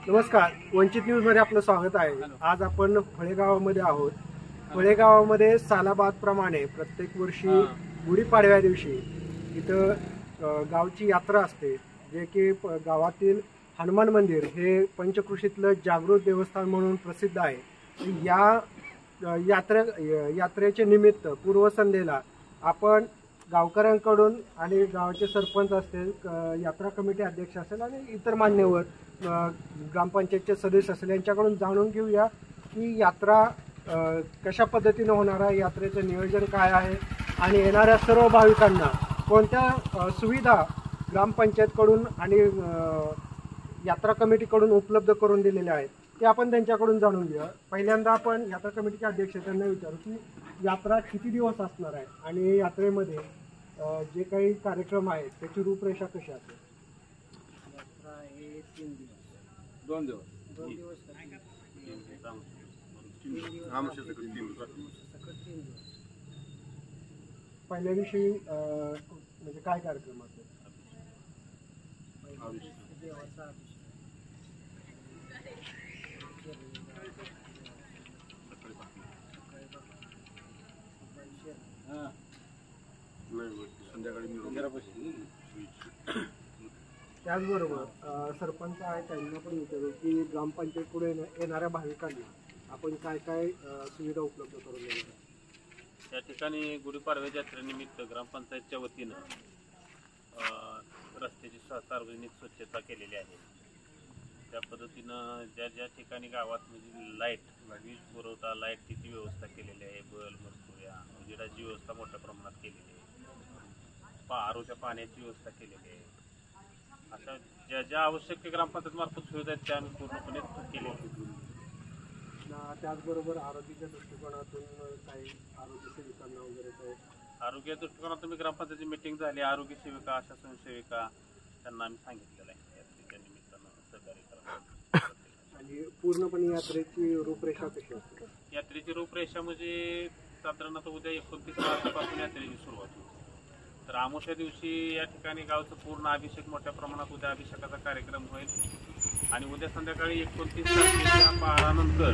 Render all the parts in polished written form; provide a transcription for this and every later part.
नमस्कार, वंचित न्यूजमध्ये आपलं स्वागत आहे। आज आपण फळे गावामध्ये आहोत। फळे गावामध्ये सालाबाद प्रमाणे प्रत्येक वर्षी गुढीपाडव्या दिवशी इथं गावची यात्रा असते, जे की गावातील हनुमान मंदिर हे पंचकृषीतलं जागृत देवस्थान म्हणून प्रसिद्ध आहे। या यात्रेचे निमित्त पूर्वसंध्येला आपण गावकऱ्यांकडून आणि गावाचे सरपंच असतील, यात्रा कमिटी अध्यक्ष असेल आणि इतर मान्यवर ग्रामपंचायतचे सदस्य असेल यांच्याकडून जाणून घेऊया की यात्रा कशा पद्धतीने होणार आहे, यात्रेचं नियोजन काय आहे आणि येणाऱ्या सर्व भाविकांना कोणत्या सुविधा ग्रामपंचायतकडून आणि यात्रा कमिटीकडून उपलब्ध करून दिलेल्या आहेत ते आपण त्यांच्याकडून जाणून घेऊया। पहिल्यांदा आपण यात्रा कमिटीचे अध्यक्ष त्यांना विचारू की यात्रा किती दिवस असणार आहे आणि यात्रेमध्ये जे काही कार्यक्रम आहेत त्याची रूपरेषा कशी असेल? यात्रा हे 3 दिवस, 2 दिवस, 2 दिवस, 3 दिवस। पहिल्या दिवशी म्हणजे काय कार्यक्रम असेल? देवाचा अभिषेक, त्याचबरोबर सरपंच आहे त्यांना पण विचारू की ग्रामपंचायतकडे येणाऱ्या भाविकांना आपण काय काय सुविधा उपलब्ध करून देणार? या ठिकाणी गुढीपाडव्याच्या यात्रेनिमित्त ग्रामपंचायतच्या वतीनं रस्त्याची सार्वजनिक स्वच्छता केलेली आहे। त्या पद्धतीनं ज्या ठिकाणी गावात म्हणजे लाईट, वीज पुरवठा, लाईटची व्यवस्था केलेली आहे, बल्ब, मरकुऱ्या, उजेडाची व्यवस्था मोठ्या प्रमाणात केलेली आहे, आरोच्या पाण्याची व्यवस्था केलेली आहे। अशा ज्या आवश्यक ग्रामपंचायत मार्फत सुविधा आहेत त्या आम्ही पूर्णपणे केल्या आहेत। त्याचबरोबर आरोग्याच्या दृष्टिकोनातून काही आरोग्य सेविकांना वगैरे काय आरोग्य दृष्टिकोनातून ग्रामपंचायतची मीटिंग झाली, आरोग्य सेविका, आशा स्वयंसेविका त्यांना आम्ही सांगितलेलं आहे यात्रेच्या निमित्तानं सहकार्य करा। आणि पूर्णपणे यात्रेची रूपरेषा कशी असते? यात्रेची रूपरेषा म्हणजे साधारणतः उद्या 29 मार्चपासून यात्रेची सुरुवात होईल। तर आमोशा दिवशी या ठिकाणी गावचं पूर्ण अभिषेक मोठ्या प्रमाणात उद्या अभिषेकाचा कार्यक्रम होईल आणि उद्या संध्याकाळी 29 तारखेच्या 12 नंतर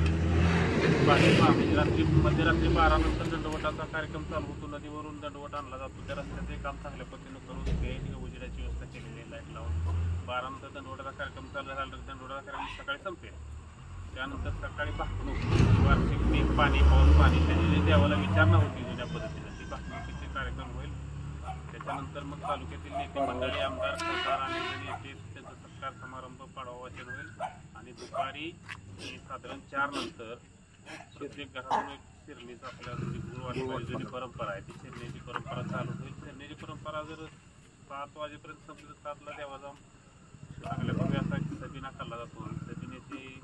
मध्यरात्री 12 नंतर दंडवटाचा कार्यक्रम चालू होतो। नदीवरून दंडवट आणला जातो। त्या रस्त्याचे काम चांगल्या पद्धतीने करून ते उजेडाची व्यवस्था केलेली आहे, लाईट लावून 12 नंतर दंडवटाचा कार्यक्रम चालू झाला तर दंडवटाचा कार्यक्रम सकाळी संपेल। त्यानंतर सकाळी भाकणूक, वार्षिक पाणी पाऊस पाणी त्याची देवाला विचारणा होती जुन्या पद्धतीने, ती भाकणुकीचे कार्यक्रम होईल। त्याच्यानंतर मग तालुक्यातील नेते मंडळी, आमदार, खासदार आणि नेते त्यांचा सत्कार समारंभ पाडवा वाचन होईल आणि दुपारी साधारण 4 नंतर प्रत्येक घरातून एक शिरणीचा आपल्या गुरुवारी जुनी परंपरा आहे, ती शिरणीची परंपरा चालू होईल। शिरणीची परंपरा जर 7 वाजेपर्यंत संपली तर 7ला देवाचा चांगल्या प्रकारे असा सबिना खाल्ला जातो। सबिनेची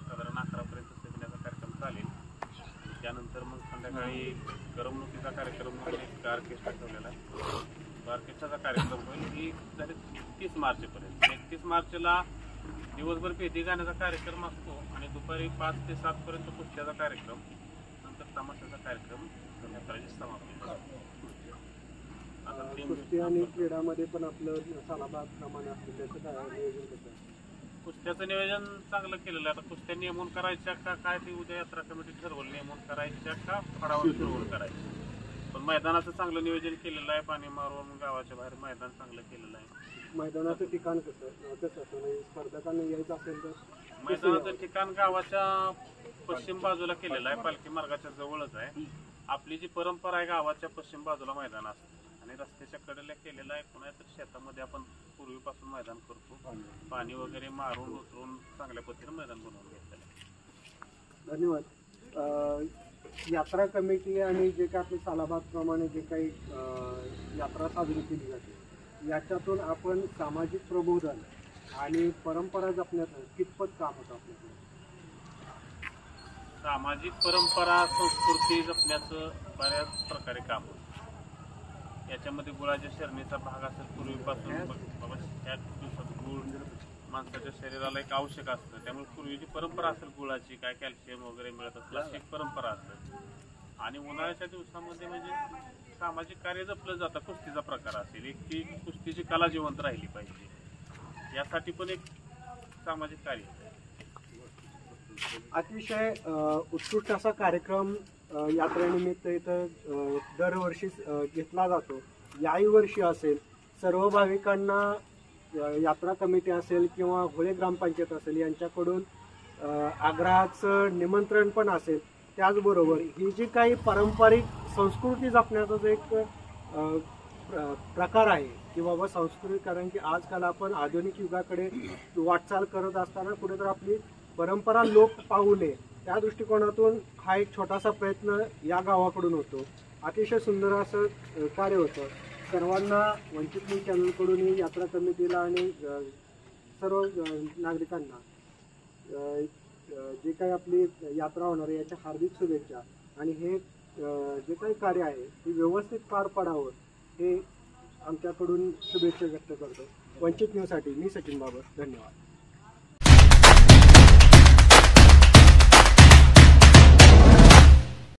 साधारण 11पर्यंत सबिन्याचा कार्यक्रम चालेल। त्यानंतर मग संध्याकाळी करमणुकीचा कार्यक्रम एक ऑर्केस्ट्रा ठेवलेला आहे, ऑर्केस्ट्राचा कार्यक्रम होईल। ही झाली 30 मार्चपर्यंत। 31 मार्चला दिवसभर पेटी गाण्याचा कार्यक्रम असतो आणि दुपारी 5 ते 7 पर्यंत कुस्त्याचा कार्यक्रम, नंतर तमाशाचा कार्यक्रम यात्रेची समाप्ती। कुस्ती आणि क्रीडामध्ये पण आपलं सालाबाद प्रमाणे असतं, त्याचं काय नियोजन कसं आहे? कुस्त्याचं नियोजन चांगलं केलेलं आहे। आता कुस्त्या नेमून करायच्या का काय ते उद्या यात्रा कमिटी ठरवलं, नेमून करायच्या का फडावर ठरवून करायचं, पण मैदानाचं चांगलं नियोजन केलेलं आहे। पाणी मारून गावाच्या बाहेर मैदान चांगलं केलेलं आहे। मैदानाचं ठिकाण कसं असतं म्हणजे स्पर्धकांना यायचं असेल तर? मैदानाचं ठिकाण गावाच्या पश्चिम बाजूला केलेलं आहे, पालखी मार्गाच्या जवळच आहे। आपली जी परंपरा आहे गावाच्या पश्चिम बाजूला मैदान असतं आणि रस्त्याच्या कडेला केलेलं आहे। पुन्हा तर शेतामध्ये आपण पूर्वीपासून मैदान करतो, पाणी वगैरे मारून उतरून चांगल्या पद्धतीने मैदान बनवून घेतलेलं आहे। धन्यवाद। यात्रा कमिटी आणि जे काही आपली सालाबाद प्रमाणे जे काही यात्रा साजरी केली जाते याच्यातून आपण सामाजिक प्रबोधन आणि परंपरा जपण्याचं कितपत काम होतं आपल्याकडे? सामाजिक परंपरा संस्कृती जपण्याचं बऱ्याच प्रकारे काम होतं। याच्यामध्ये गुळाच्या शरणीचा भाग असेल, पूर्वीपासून बाबा त्या दिवसात गुळ माणसाच्या शरीराला एक आवश्यक असतं, त्यामुळे पूर्वीची परंपरा असेल गुळाची, काय कॅल्शियम वगैरे मिळत असलं अशी एक परंपरा असते। आणि उन्हाळ्याच्या दिवसामध्ये म्हणजे सामाजिक कार्य जपलं जातं। कुस्तीचा प्रकार असेल एक की कुस्तीची कला जिवंत राहिली पाहिजे, यासाठी पण एक सामाजिक कार्य अतिशय उत्कृष्ट असा कार्यक्रम यात्रेनिमित्त इथं दरवर्षी घेतला जातो. याही वर्षी असेल सर्व भाविकांना यात्रा कमिटी असेल किंवा होळे ग्रामपंचायत असेल यांच्याकडून आग्रहाचं निमंत्रण पण असेल. त्याचबरोबर ही जी काही पारंपरिक संस्कृती जपण्याचा जो एक प्रकार आहे की बाबा संस्कृती, कारण की आजकाल आपण आधुनिक युगाकडे वाटचाल करत असताना कुठेतरी आपली परंपरा लोप पाहू नये त्या दृष्टिकोनातून हा एक छोटासा प्रयत्न या गावाकडून होतो. अतिशय सुंदर असं कार्य होतं. सर्वांना वंचित न्यूज चॅनलकडून यात्रा कमिटीला आणि सर्व नागरिकांना जे काही आपली यात्रा होणार आहे याच्या हार्दिक शुभेच्छा. आणि हे जे काही कार्य आहे ते व्यवस्थित पार पडावं हे आमच्याकडून शुभेच्छा व्यक्त करतो. वंचित न्यूजसाठी मी सचिन बाबर, धन्यवाद.